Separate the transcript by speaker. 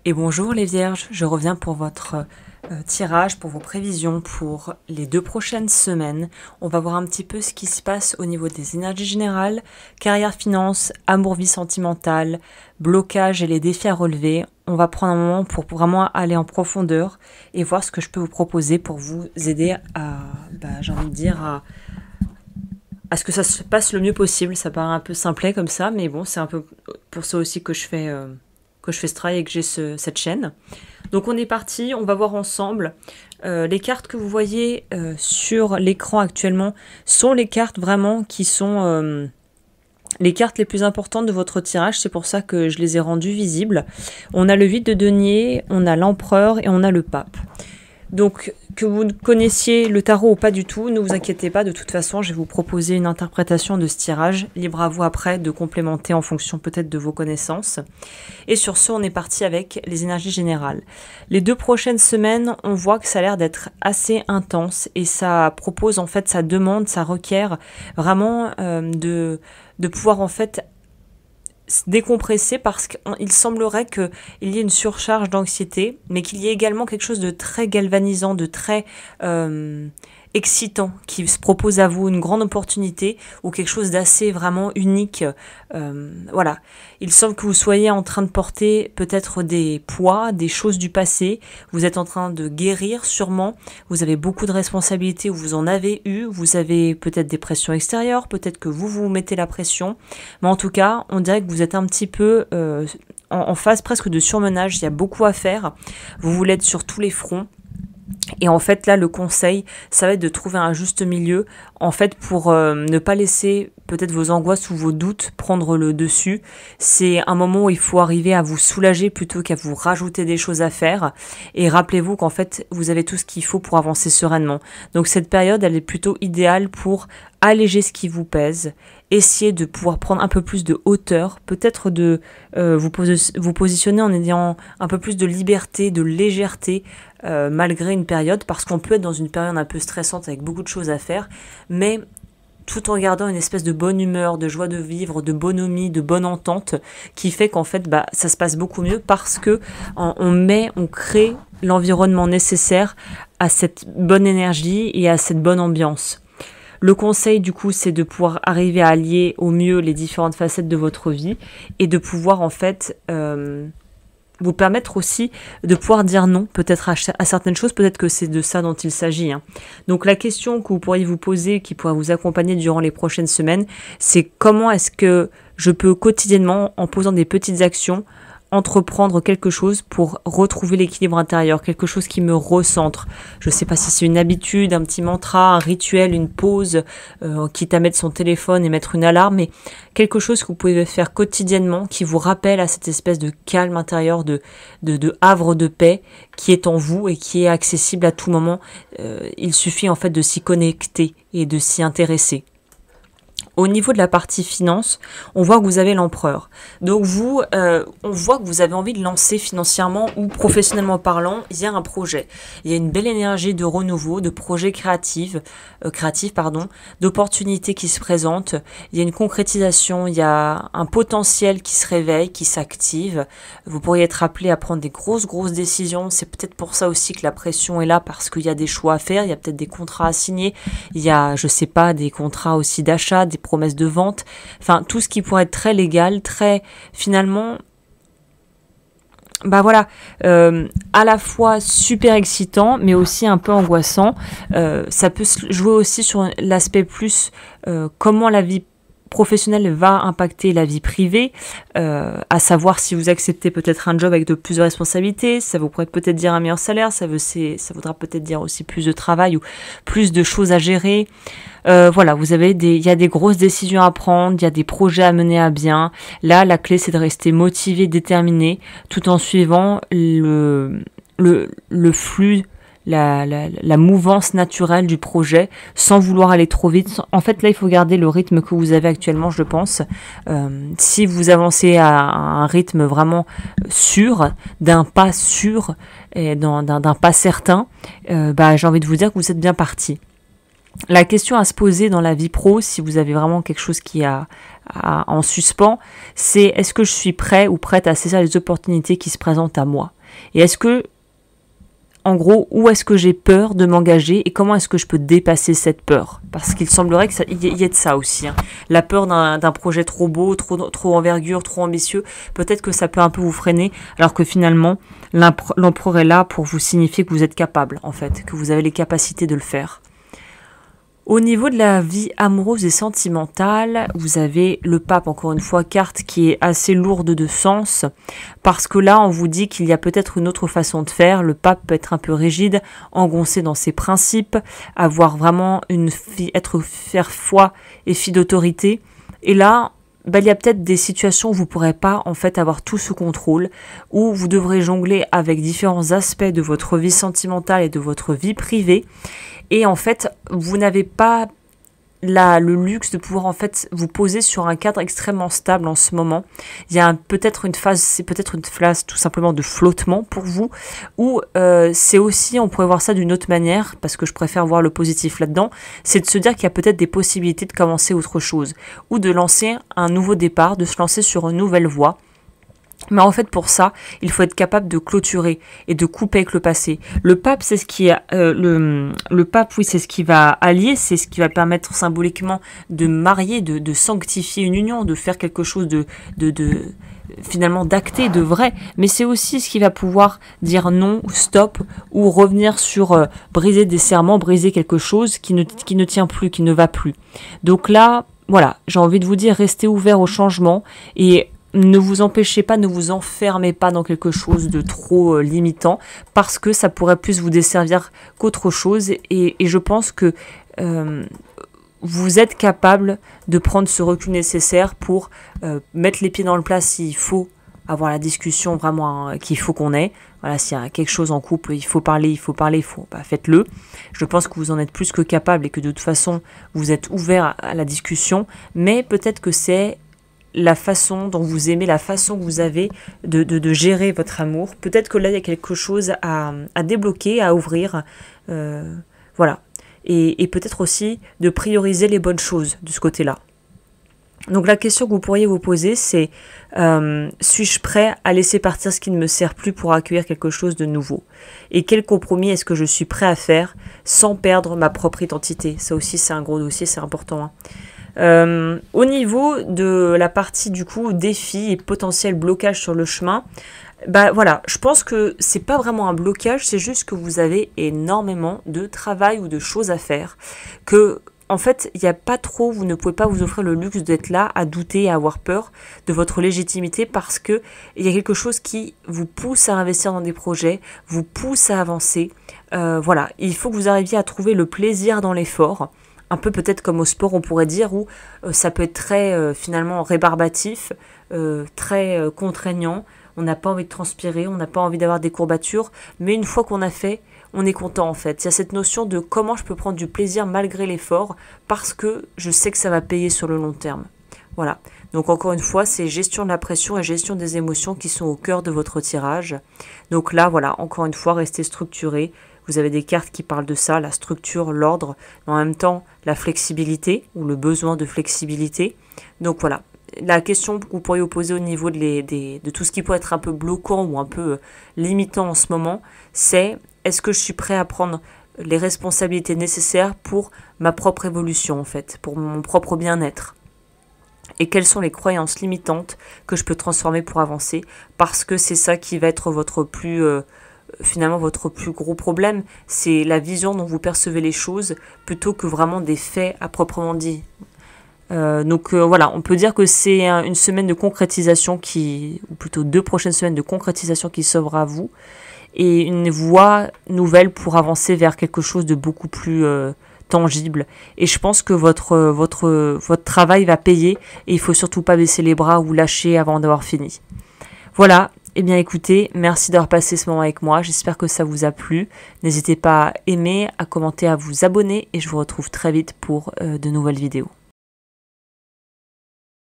Speaker 1: Et bonjour les vierges, je reviens pour votre tirage, pour vos prévisions pour les 2 prochaines semaines. On va voir un petit peu ce qui se passe au niveau des énergies générales, carrière, finance, amour, vie sentimentale, blocage et les défis à relever. On va prendre un moment pour vraiment aller en profondeur et voir ce que je peux vous proposer pour vous aider à, j'ai envie de dire, à ce que ça se passe le mieux possible. Ça paraît un peu simplet comme ça, mais bon, c'est un peu pour ça aussi que je fais ce travail et que j'ai cette chaîne. Donc on est parti, on va voir ensemble. Les cartes que vous voyez sur l'écran actuellement sont les cartes vraiment qui sont les cartes les plus importantes de votre tirage. C'est pour ça que je les ai rendues visibles. On a le 8 de denier, on a l'empereur et on a le pape. Donc, que vous connaissiez le tarot ou pas du tout, ne vous inquiétez pas, de toute façon, je vais vous proposer une interprétation de ce tirage. Libre à vous après de complémenter en fonction peut-être de vos connaissances. Et sur ce, on est parti avec les énergies générales. Les 2 prochaines semaines, on voit que ça a l'air d'être assez intense et ça propose, en fait, ça demande, ça requiert vraiment de pouvoir, en fait, décompresser parce qu'il semblerait qu'il y ait une surcharge d'anxiété, mais qu'il y ait également quelque chose de très galvanisant, de très excitant qui se propose à vous, une grande opportunité ou quelque chose d'assez vraiment unique. Voilà. Il semble que vous soyez en train de porter peut-être des poids, des choses du passé. Vous êtes en train de guérir sûrement. Vous avez beaucoup de responsabilités ou vous en avez eu. Vous avez peut-être des pressions extérieures, peut-être que vous vous mettez la pression. Mais en tout cas, on dirait que vous êtes un petit peu en phase presque de surmenage. Il y a beaucoup à faire. Vous voulez être sur tous les fronts. Et en fait, là, le conseil, ça va être de trouver un juste milieu, en fait, pour ne pas laisser peut-être vos angoisses ou vos doutes prendre le dessus. C'est un moment où il faut arriver à vous soulager plutôt qu'à vous rajouter des choses à faire. Et rappelez-vous qu'en fait, vous avez tout ce qu'il faut pour avancer sereinement. Donc cette période, elle est plutôt idéale pour alléger ce qui vous pèse, essayer de pouvoir prendre un peu plus de hauteur, peut-être de vous positionner en ayant un peu plus de liberté, de légèreté, malgré une période, parce qu'on peut être dans une période un peu stressante avec beaucoup de choses à faire, mais tout en gardant une espèce de bonne humeur, de joie de vivre, de bonhomie, de bonne entente, qui fait qu'en fait, ça se passe beaucoup mieux parce que on crée l'environnement nécessaire à cette bonne énergie et à cette bonne ambiance. Le conseil, du coup, c'est de pouvoir arriver à allier au mieux les différentes facettes de votre vie et de pouvoir, en fait, vous permettre aussi de pouvoir dire non, peut-être à certaines choses, peut-être que c'est de ça dont il s'agit. Donc la question que vous pourriez vous poser, qui pourra vous accompagner durant les prochaines semaines, c'est comment est-ce que je peux quotidiennement, en posant des petites actions, entreprendre quelque chose pour retrouver l'équilibre intérieur, quelque chose qui me recentre. Je ne sais pas si c'est une habitude, un petit mantra, un rituel, une pause, quitte à mettre son téléphone et mettre une alarme, mais quelque chose que vous pouvez faire quotidiennement qui vous rappelle à cette espèce de calme intérieur, de havre de paix qui est en vous et qui est accessible à tout moment. Il suffit en fait de s'y connecter et de s'y intéresser. Au niveau de la partie finance, on voit que vous avez l'empereur. Donc vous, on voit que vous avez envie de lancer financièrement ou professionnellement parlant, il y a un projet. Il y a une belle énergie de renouveau, de projet créatif, d'opportunités qui se présentent. Il y a une concrétisation, il y a un potentiel qui se réveille, qui s'active. Vous pourriez être appelé à prendre des grosses décisions. C'est peut-être pour ça aussi que la pression est là, parce qu'il y a des choix à faire, il y a peut-être des contrats à signer, il y a, je sais pas, des contrats aussi d'achat, des promesses de vente, enfin tout ce qui pourrait être très légal, très finalement, à la fois super excitant, mais aussi un peu angoissant. Ça peut se jouer aussi sur l'aspect plus comment la vie professionnelle va impacter la vie privée, à savoir si vous acceptez peut-être un job avec de plus de responsabilités, ça vous pourrait peut-être dire un meilleur salaire, ça voudra peut-être dire aussi plus de travail ou plus de choses à gérer. Voilà, il y a des grosses décisions à prendre, il y a des projets à mener à bien. Là, la clé, c'est de rester motivé, déterminé, tout en suivant le flux, la mouvance naturelle du projet, sans vouloir aller trop vite. En fait, là, il faut garder le rythme que vous avez actuellement, je pense. Si vous avancez à un rythme vraiment sûr, d'un pas sûr, et d'un pas certain, j'ai envie de vous dire que vous êtes bien parti. La question à se poser dans la vie pro, si vous avez vraiment quelque chose qui a en suspens, c'est est-ce que je suis prêt ou prête à saisir les opportunités qui se présentent à moi? Et est-ce que, en gros, où est-ce que j'ai peur de m'engager et comment est-ce que je peux dépasser cette peur? Parce qu'il semblerait qu'il y ait de ça aussi. Hein. La peur d'un projet trop beau, trop envergure, trop ambitieux, peut-être que ça peut un peu vous freiner, alors que finalement, l'empereur est là pour vous signifier que vous êtes capable, en fait, que vous avez les capacités de le faire. Au niveau de la vie amoureuse et sentimentale, vous avez le pape, encore une fois, carte qui est assez lourde de sens, parce que là, on vous dit qu'il y a peut-être une autre façon de faire. Le pape peut être un peu rigide, engoncé dans ses principes, avoir vraiment faire foi et fille d'autorité. Et là, il y a peut-être des situations où vous ne pourrez pas en fait avoir tout sous contrôle, où vous devrez jongler avec différents aspects de votre vie sentimentale et de votre vie privée. Et en fait, vous n'avez pas le luxe de pouvoir en fait vous poser sur un cadre extrêmement stable en ce moment. Il y a peut-être une phase tout simplement de flottement pour vous, ou c'est aussi, on pourrait voir ça d'une autre manière, parce que je préfère voir le positif là-dedans, c'est de se dire qu'il y a peut-être des possibilités de commencer autre chose, ou de lancer un nouveau départ, de se lancer sur une nouvelle voie. Mais en fait, pour ça, il faut être capable de clôturer et de couper avec le passé. Le pape, c'est ce qui le pape, oui, c'est ce qui va allier, c'est ce qui va permettre symboliquement de marier, de sanctifier une union, de faire quelque chose de finalement d'acté, de vrai. Mais c'est aussi ce qui va pouvoir dire non, stop, ou revenir sur briser des serments, briser quelque chose qui ne tient plus, qui ne va plus. Donc là, voilà, j'ai envie de vous dire, restez ouverts au changement et ne vous empêchez pas, ne vous enfermez pas dans quelque chose de trop limitant, parce que ça pourrait plus vous desservir qu'autre chose. Et je pense que vous êtes capable de prendre ce recul nécessaire pour mettre les pieds dans le plat s'il faut avoir la discussion vraiment qu'il faut qu'on ait. Voilà, s'il y a quelque chose en couple, il faut parler, faites-le. Je pense que vous en êtes plus que capable et que de toute façon, vous êtes ouvert à la discussion, mais peut-être que c'est la façon dont vous aimez, la façon que vous avez de gérer votre amour. Peut-être que là, il y a quelque chose à débloquer, à ouvrir. Voilà. Et peut-être aussi de prioriser les bonnes choses de ce côté-là. Donc la question que vous pourriez vous poser, c'est suis-je prêt à laisser partir ce qui ne me sert plus pour accueillir quelque chose de nouveau? Et quel compromis est-ce que je suis prêt à faire sans perdre ma propre identité? Ça aussi, c'est un gros dossier, c'est important, hein. Au niveau de la partie du coup défi et potentiel blocage sur le chemin, voilà, je pense que c'est pas vraiment un blocage, c'est juste que vous avez énormément de travail ou de choses à faire, que en fait il n'y a pas trop, vous ne pouvez pas vous offrir le luxe d'être là à douter, à avoir peur de votre légitimité, parce que il y a quelque chose qui vous pousse à investir dans des projets, vous pousse à avancer. Voilà, il faut que vous arriviez à trouver le plaisir dans l'effort. Un peu peut-être comme au sport, on pourrait dire, où ça peut être très finalement rébarbatif, très contraignant. On n'a pas envie de transpirer, on n'a pas envie d'avoir des courbatures, mais une fois qu'on a fait, on est content en fait. Il y a cette notion de comment je peux prendre du plaisir malgré l'effort, parce que je sais que ça va payer sur le long terme. Voilà. Donc encore une fois, c'est gestion de la pression et gestion des émotions qui sont au cœur de votre tirage. Donc là, voilà, encore une fois, restez structuré. Vous avez des cartes qui parlent de ça, la structure, l'ordre, mais en même temps la flexibilité ou le besoin de flexibilité. Donc voilà, la question que vous pourriez vous poser au niveau de tout ce qui peut être un peu bloquant ou un peu limitant en ce moment, c'est est-ce que je suis prêt à prendre les responsabilités nécessaires pour ma propre évolution en fait, pour mon propre bien-être? Et quelles sont les croyances limitantes que je peux transformer pour avancer? Parce que c'est ça qui va être finalement votre plus gros problème, c'est la vision dont vous percevez les choses plutôt que vraiment des faits à proprement dit. Donc voilà, on peut dire que c'est une semaine de concrétisation ou plutôt 2 prochaines semaines de concrétisation qui s'offrent à vous, et une voie nouvelle pour avancer vers quelque chose de beaucoup plus tangible. Et je pense que votre travail va payer, et il faut surtout pas baisser les bras ou lâcher avant d'avoir fini. Voilà. Eh bien écoutez, merci d'avoir passé ce moment avec moi, j'espère que ça vous a plu. N'hésitez pas à aimer, à commenter, à vous abonner, et je vous retrouve très vite pour de nouvelles vidéos.